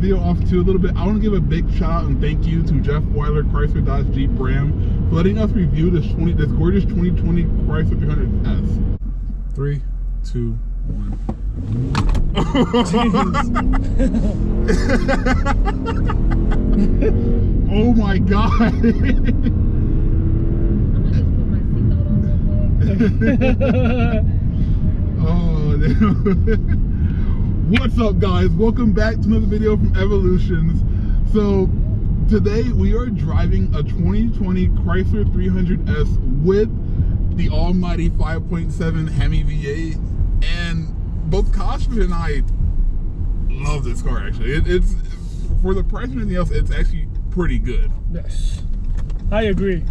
video off too a little bit, I want to give a big shout out and thank you to Jeff Weiler, Chrysler Dodge Jeep Ram, for letting us review this gorgeous 2020 Chrysler 300S. 3, 2, 1. Oh my god. I'm gonna just put my seatbelt on real quick. Oh, damn. What's up, guys? Welcome back to another video from Evolutions. So today we are driving a 2020 Chrysler 300S with the almighty 5.7 Hemi V8, and both Koshman and I love this car. Actually, it's for the price and anything else, it's actually pretty good. Yes, I agree.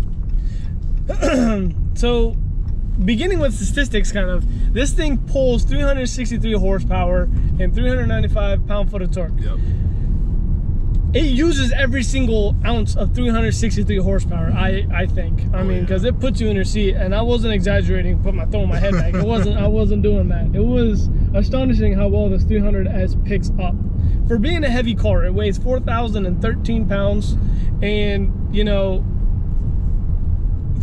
So, beginning with statistics, kind of, this thing pulls 363 horsepower and 395 pound-foot of torque. Yep. It uses every single ounce of 363 horsepower, I think. I mean, because it puts you in your seat, and I wasn't exaggerating, throwing my head back. I wasn't doing that. It was astonishing how well this 300S picks up. For being a heavy car, it weighs 4,013 pounds, and, you know,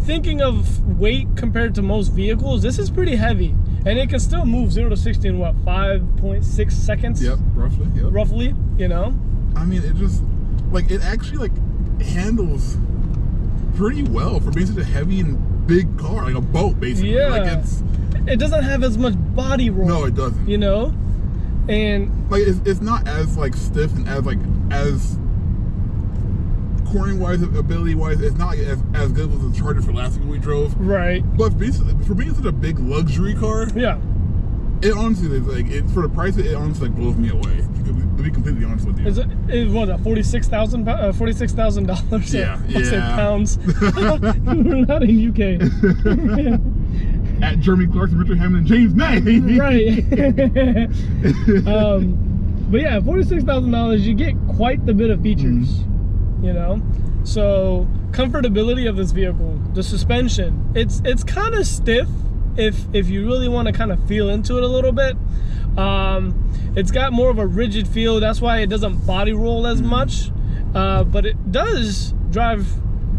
thinking of weight compared to most vehicles, this is pretty heavy, and it can still move 0 to 60 in what, 5.6 seconds? Yep, roughly. Yep. Roughly, you know. I mean, it just it actually handles pretty well for being such a heavy and big car, like a boat basically. Yeah. It doesn't have as much body roll. No, it doesn't. You know, and it's not as stiff and as cornering wise, ability wise, it's not as good as the Charger for last week we drove. Right. But for being such a big luxury car, yeah, it honestly is for the price. It honestly blows me away. To be completely honest with you, it was $46,000. $46,000. Yeah, I said pounds. We're not in UK. At Jeremy Clarkson, Richard Hammond, and James May. Right. But yeah, $46,000. You get quite the bit of features. Mm-hmm. You know, so comfortability of this vehicle, the suspension, it's kind of stiff if you really want to kind of feel into it a little bit. It's got more of a rigid feel, that's why it doesn't body roll as much, but it does drive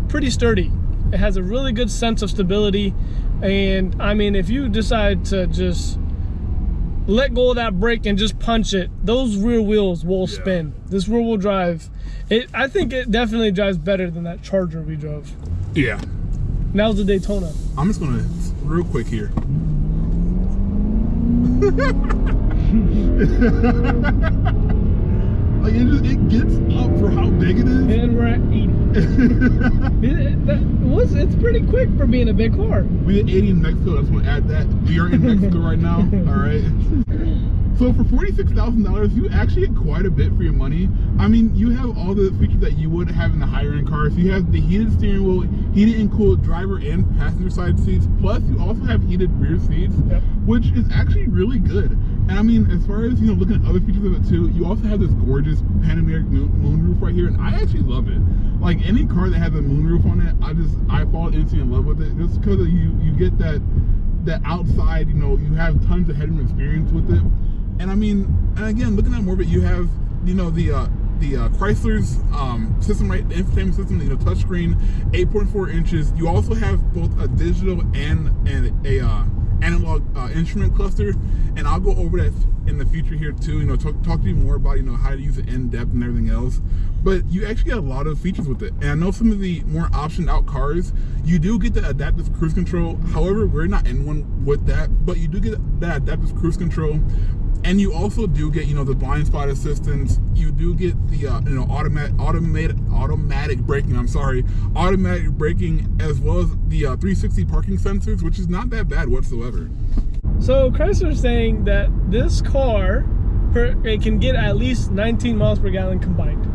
pretty sturdy. It has a really good sense of stability, and I mean, if you decide to just let go of that brake and just punch it, those rear wheels will spin. This rear wheel drive, I think it definitely drives better than that Charger we drove. Yeah. Now's the Daytona. I'm just gonna real quick here. It gets up for how big it is. And we're at 80. It's pretty quick for being a big car. We did 80 in Mexico. I just want to add that. We are in Mexico right now. All right. So for $46,000, you actually get quite a bit for your money. I mean, you have all the features that you would have in the higher end cars. You have the heated steering wheel, heated and cooled driver and passenger side seats. Plus, you also have heated rear seats, which is actually really good. And I mean, as far as, you know, looking at other features of it too, you also have this gorgeous panoramic moonroof right here, and I actually love it. Like any car that has a moonroof on it, I fall instantly in love with it, just because you get that outside, you know, you have tons of headroom experience with it. And I mean, and again, looking at more of it, you have, you know, the Chrysler's system, right? The infotainment system, you know, touchscreen, 8.4 inches. You also have both a digital and a analog instrument cluster, and I'll go over that in the future here too. You know, talk to you more about, you know, how to use it in depth and everything else. But you actually get a lot of features with it. And I know some of the more optioned out cars, you do get the adaptive cruise control. However, we're not in one with that, but you do get that adaptive cruise control. And you also do get, you know, the blind spot assistance. You do get the, you know, automatic braking. Automatic braking, as well as the 360 parking sensors, which is not that bad whatsoever. So Chrysler's saying that this car, it can get at least 19 miles per gallon combined.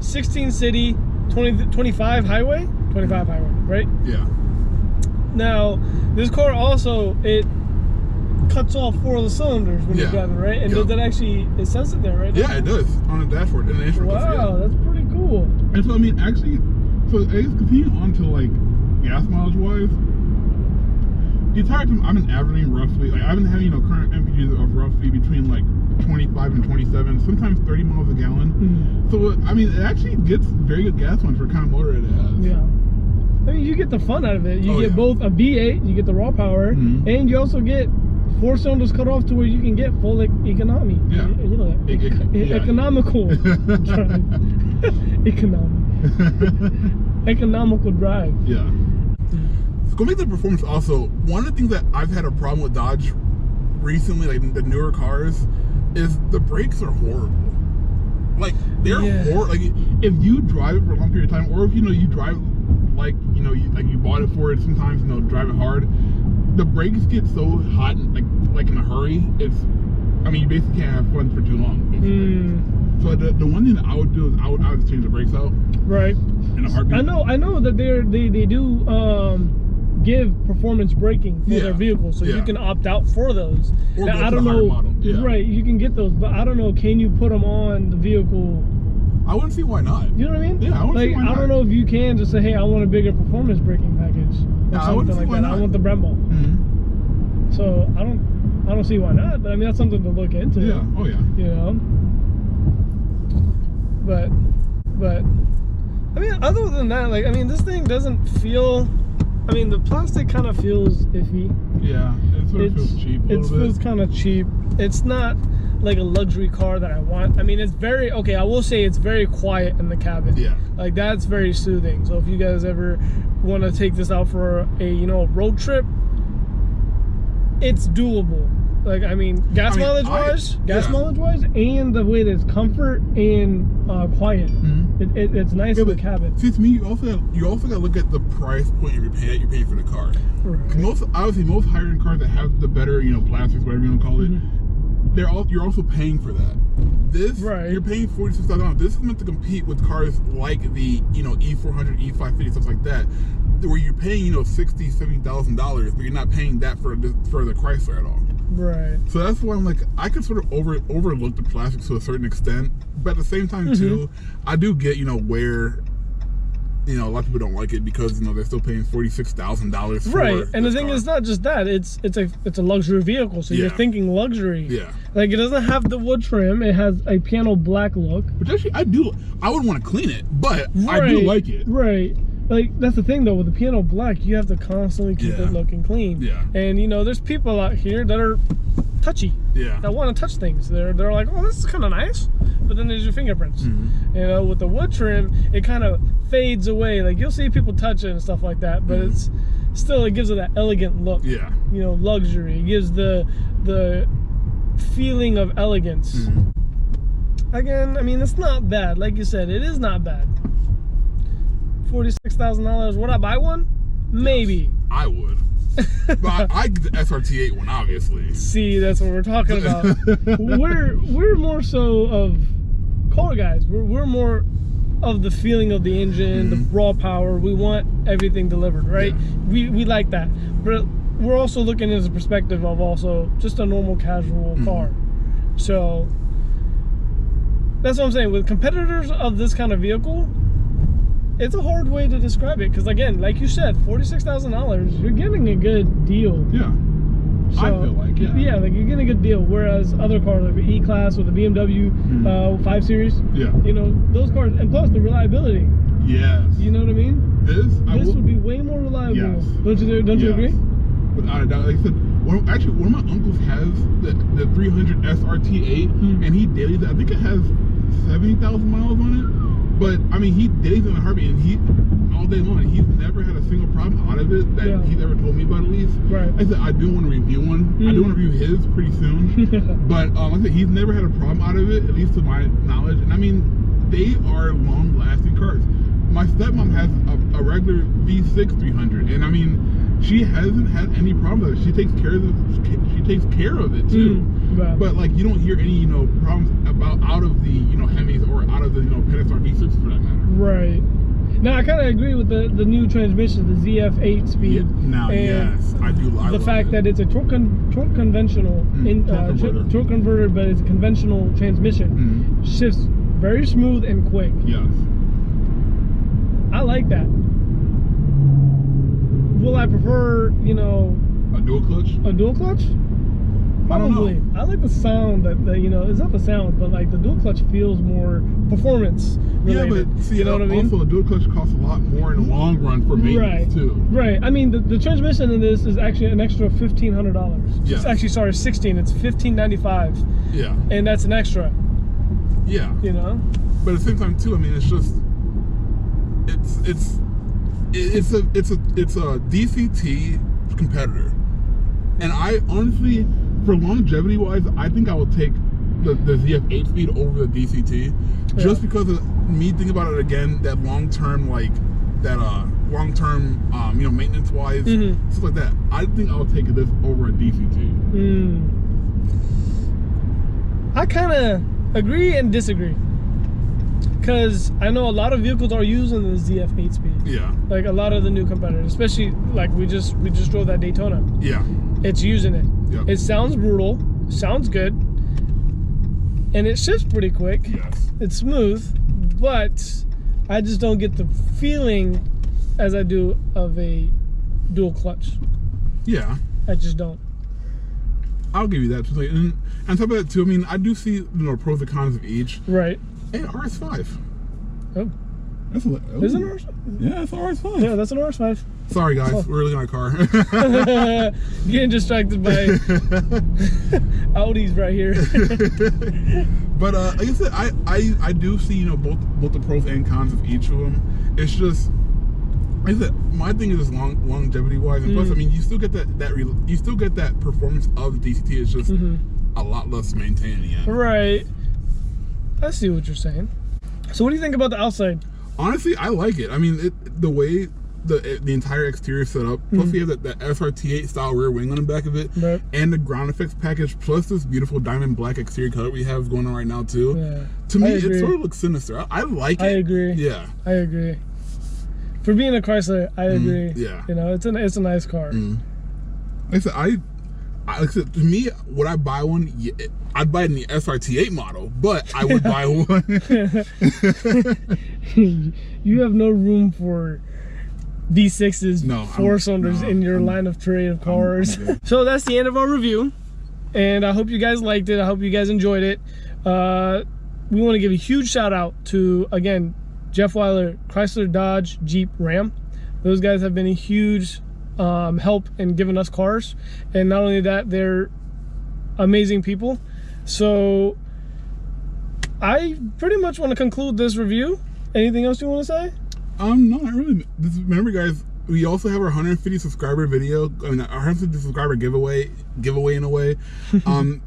16 city, 25 highway, right? Yeah. Now, this car also, it cuts off 4 of the cylinders when you're driving, right? And does that actually, it says it there, right? Yeah, it does on the dashboard. And the wow, that's pretty cool. And so, I mean, actually, so I guess continue on to like gas mileage wise. The entire time I've been averaging roughly, like I've been having, you know, current MPGs of roughly between like 25 and 27, sometimes 30 miles a gallon. So I mean, it actually gets very good gas mileage for the kind of motor it has. Yeah. I mean, you get the fun out of it. You get yeah. both a V8, you get the raw power, and you also get 4 cylinders cut off to where you can get full economy. Yeah. You know that. Economical drive. Economical drive. Yeah. So going back to the performance also, one of the things that I've had a problem with Dodge recently, like the newer cars, is the brakes are horrible. Like they're horrible. Like if you drive it for a long period of time, or if you drive like you bought it for it, sometimes drive it hard, the brakes get so hot like in a hurry. I mean, you basically can't have fun for too long. So the one thing that I would do is I would change the brakes out. Right. In a heartbeat. I know that they do give performance braking for their vehicles, so you can opt out for those. Or now, go I to don't the higher know. model. Yeah. Right, you can get those, but I don't know. Can you put them on the vehicle? I wouldn't see why not. You know what I mean? Yeah, I wouldn't see why not. I don't know if you can just say, hey, I want a bigger performance braking package or something like that. I want the Brembo. So I don't see why not. But I mean, that's something to look into. Yeah. Oh yeah. You know. But I mean, other than that, like, I mean, this thing doesn't feel. I mean, the plastic kind of feels iffy. Yeah, it sort of feels cheap a little bit. It feels kind of cheap. It's not like a luxury car that I want. I mean, it's very, okay, I will say it's very quiet in the cabin. Yeah. Like, that's very soothing. So if you guys ever want to take this out for a, road trip, it's doable. Like, I mean, mileage wise, and the way that it's comfort and quiet. It's nice in the cabin. See, to me, you also got to look at the price point you're paying for the car. Right. Most higher end cars that have the better, plastics, whatever you want to call it, you're also paying for that. This, you're paying $46,000. This is meant to compete with cars like the, E400, E550, stuff like that, where you're paying, $60,000, $70,000, but you're not paying that for the Chrysler at all. Right. So that's why I'm like, I can sort of overlook the plastics to a certain extent, but at the same time too, I do get where a lot of people don't like it because they're still paying $46,000 for right. And the thing is, not just that, it's a luxury vehicle, so you're thinking luxury. Yeah. Like, it doesn't have the wood trim, it has a piano black look, which actually I would want to clean it, but I do like it. Right. Like, that's the thing though, with the piano black, you have to constantly keep it looking clean. Yeah. And there's people out here that are touchy. Yeah. That want to touch things. They're like, oh, this is kind of nice, but then there's your fingerprints. With the wood trim, it kind of fades away. Like, you'll see people touch it and stuff like that, but it gives it that elegant look. Yeah. Luxury. It gives the feeling of elegance. Again, I mean, it's not bad. Like you said, it is not bad. $46,000. Would I buy one? Maybe. Yes, I would. But I get the SRT8 one, obviously. See, that's what we're talking about. we're more so of car guys. We're more of the feeling of the engine, the raw power. We want everything delivered, right? Yeah. We like that. But we're also looking at the perspective of also just a normal casual car. So that's what I'm saying. With competitors of this kind of vehicle, it's a hard way to describe it, because again, like you said, $46,000, you're getting a good deal. Yeah. So, I feel like, yeah, like you're getting a good deal. Whereas other cars like the E-Class or the BMW 5 Series, those cars, and plus the reliability. Yes. You know what I mean? This would be way more reliable. Yes. Don't you agree? Without a doubt. Like I said, one of my uncles has the 300S RT8, and he dailies it. I think it has 70,000 miles on it. But I mean, he dailies in a heartbeat, and all day long, he's never had a single problem out of it that he's ever told me about, at least. Right. I said I do want to review one. I do want to review his pretty soon. But like I said, he's never had a problem out of it, at least to my knowledge. And I mean, they are long-lasting cars. My stepmom has a regular V6 300, and I mean, she hasn't had any problems with it. She takes care of it too. But like, you don't hear any problems out of the Hemis or out of the Pentastar V6 for that matter. Right. Now I kind of agree with the new transmission, the ZF8 speed. Yeah, now, yes, I do. The fact that it's a torque conventional, torque converter, but it's a conventional transmission. Shifts very smooth and quick. Yes. I like that. Will I prefer, a dual clutch? A dual clutch? Probably. I like the sound that you know, it's not the sound, but like the dual clutch feels more performance related. Yeah, but see, you know what I mean? Also, a dual clutch costs a lot more in the long run for maintenance too. Right. I mean, the transmission in this is actually an extra $1,500. Yeah. It's actually, sorry, 16. It's $1,595. Yeah. And that's an extra. Yeah. You know. But at the same time too, I mean, it's just it's a DCT competitor, and I honestly, for longevity wise, I think I would take the ZF 8-speed over the DCT, just because of me thinking about it again, that long term long term you know, maintenance wise, stuff like that. I think I would take this over a DCT. I kind of agree and disagree, because I know a lot of vehicles are using the ZF 8-speed. Yeah. Like a lot of the new competitors, especially like we just drove that Daytona. Yeah. It's using it. Yep. It sounds brutal, sounds good, and it shifts pretty quick. Yes. It's smooth, but I just don't get the feeling as I do of a dual clutch. Yeah. I just don't. I'll give you that. And on top of that too, I mean, I do see, you know, pros and cons of each. Right. Hey, RS5. Oh. That's a, oh. Is it an RS5? Yeah, it's an RS5. Yeah, that's an RS5. Sorry guys, we're looking at a car. Getting distracted by Audis right here. But like I said, I do see, you know, both the pros and cons of each of them. It's just, like I said, my thing is just longevity wise, and plus, I mean, you still get that performance of the DCT. It's just a lot less maintained. Yeah. Right. I see what you're saying. So, what do you think about the outside? Honestly, I like it. I mean, the way the entire exterior is set up, plus we have that SRT8 style rear wing on the back of it, and the ground effects package, plus this beautiful diamond black exterior color we have going on right now too. Yeah. To me, it sort of looks sinister. I like it. I agree. Yeah. I agree. For being a Chrysler, I agree. Yeah. You know, it's a nice car. Like I said, to me, would I buy one? Yeah, I'd buy it in the SRT8 model, but I would buy one. You have no room for V6s, four cylinders in your line of trade of cars. So that's the end of our review, and I hope you guys liked it. I hope you guys enjoyed it. We want to give a huge shout out to, again, Jeff Weiler, Chrysler, Dodge, Jeep, Ram. Those guys have been a huge help in giving us cars, and not only that, they're amazing people. So I pretty much want to conclude this review. Anything else you want to say? No, not really. Remember, guys, we also have our 150 subscriber video. I mean, our 150 subscriber giveaway in a way.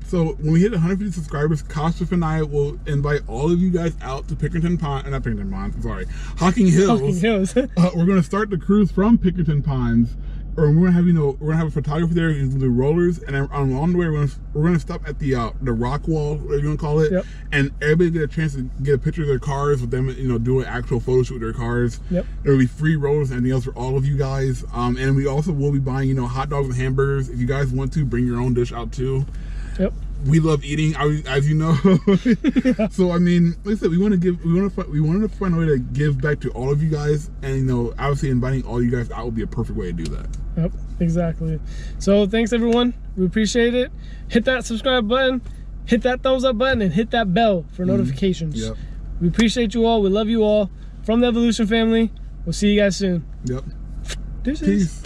So when we hit 150 subscribers, Kostif and I will invite all of you guys out to Pickerington Pond, not Pickerington Ponds, I'm sorry, Hocking Hills. Hocking Hills. We're gonna start the cruise from Pickerington Ponds. Or we're gonna have, you know, we're gonna have a photographer there who's gonna do rollers, and then along the way we're gonna stop at the rock wall, whatever you wanna call it, and everybody get a chance to get a picture of their cars with them, you know, do an actual photo shoot with their cars. There will be free rollers and anything else for all of you guys. And we also will be buying, you know, hot dogs and hamburgers. If you guys want to, bring your own dish out too. We love eating, as you know. So I mean, like I said, we wanted to find a way to give back to all of you guys, and you know, obviously inviting all you guys out would be a perfect way to do that. Yep, exactly. So thanks everyone, we appreciate it. Hit that subscribe button, hit that thumbs up button, and hit that bell for notifications. We appreciate you all, we love you all. From the Evolution family, we'll see you guys soon. Peace.